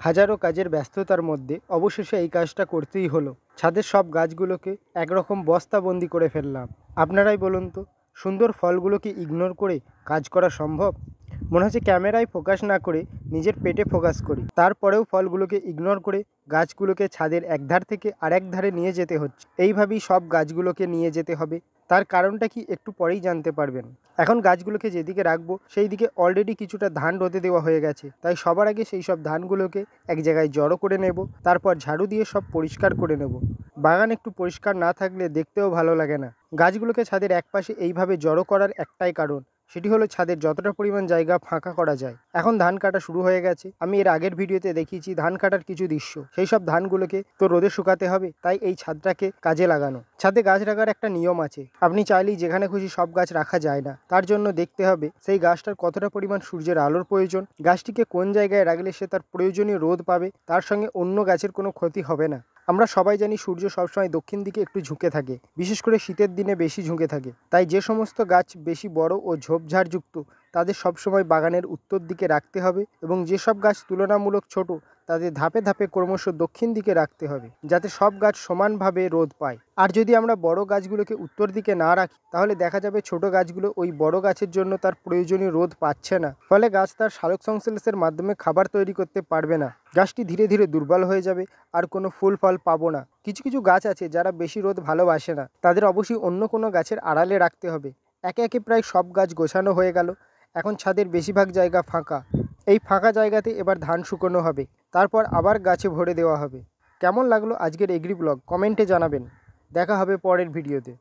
হাজারো কাজের ব্যস্ততার মধ্যে অবশেষে এই কাজটা করতেই হলো। ছাদের সব গাছগুলোকে একরকম বস্তাবন্দি করে ফেললাম। আপনারাই বলুন তো, সুন্দর ফলগুলোকে ইগনোর করে কাজ করা সম্ভব? মনে হচ্ছে ক্যামেরায় ফোকাস না করে নিজের পেটে ফোকাস করি। তারপরেও ফলগুলোকে ইগনোর করে গাছগুলোকে ছাদের একধার থেকে আরেক ধারে নিয়ে যেতে হচ্ছে। এইভাবেই সব গাছগুলোকে নিয়ে যেতে হবে। তার কারণটা কি একটু পরেই জানতে পারবেন। এখন গাছগুলোকে যেদিকে রাখবো সেই দিকে অলরেডি কিছুটা ধান রোদে দেওয়া হয়ে গেছে, তাই সবার আগে সেই সব ধানগুলোকে এক জায়গায় জড়ো করে নেব। তারপর ঝাড়ু দিয়ে সব পরিষ্কার করে নেব। বাগান একটু পরিষ্কার না থাকলে দেখতেও ভালো লাগে না। গাছগুলোকে ছাদের একপাশে এইভাবে জড়ো করার একটাই কারণ, সেটি হলো ছাদের যতটা পরিমাণ জায়গা ফাঁকা করা যায়। এখন ধান কাটা শুরু হয়ে গেছে। আমি এর আগের ভিডিওতে দেখিয়েছি ধান কাটার কিছু দৃশ্য। সেই সব ধানগুলোকে তো রোদে শুকাতে হবে, তাই এই ছাদটাকে কাজে লাগানো। ছাদে গাছ রাখার একটা নিয়ম আছে। আপনি চাইলেই যেখানে খুশি সব গাছ রাখা যায় না। তার জন্য দেখতে হবে সেই গাছটার কতটা পরিমাণ সূর্যের আলোর প্রয়োজন, গাছটিকে কোন জায়গায় রাখলে সে তার প্রয়োজনীয় রোদ পাবে, তার সঙ্গে অন্য গাছের কোনো ক্ষতি হবে না। আমরা সবাই জানি সূর্য সবসময় দক্ষিণ দিকে একটু ঝুঁকে থাকে, বিশেষ করে শীতের দিনে বেশি ঝুঁকে থাকে। তাই যে সমস্ত গাছ বেশি বড় ও ঝোপঝাড়যুক্ত তাদের সবসময় বাগানের উত্তর দিকে রাখতে হবে, এবং যেসব গাছ তুলনামূলক ছোট তাদের ধাপে ধাপে ক্রমশ দক্ষিণ দিকে রাখতে হবে, যাতে সব গাছ সমানভাবে রোদ পায়। আর যদি আমরা বড় গাছগুলোকে উত্তর দিকে না রাখি, তাহলে দেখা যাবে ছোট গাছগুলো ওই বড় গাছের জন্য তার প্রয়োজনীয় রোদ পাচ্ছে না। ফলে গাছ তার সালোক সংশ্লেষের মাধ্যমে খাবার তৈরি করতে পারবে না। গাছটি ধীরে ধীরে দুর্বল হয়ে যাবে, আর কোনো ফুল ফল পাবো না। কিছু কিছু গাছ আছে যারা বেশি রোদ ভালোবাসে না, তাদের অবশ্যই অন্য কোনো গাছের আড়ালে রাখতে হবে। একে একে প্রায় সব গাছ গোছানো হয়ে গেল। এখন ছাদের বেশিরভাগ জায়গা ফাঁকা। এই ফাঁকা জায়গাতে এবার ধান শুকোনো হবে, তারপর আবার গাছে ভরে দেওয়া হবে। কেমন লাগলো আজকের এগ্রি ব্লগ কমেন্টে জানাবেন। দেখা হবে পরের ভিডিওতে।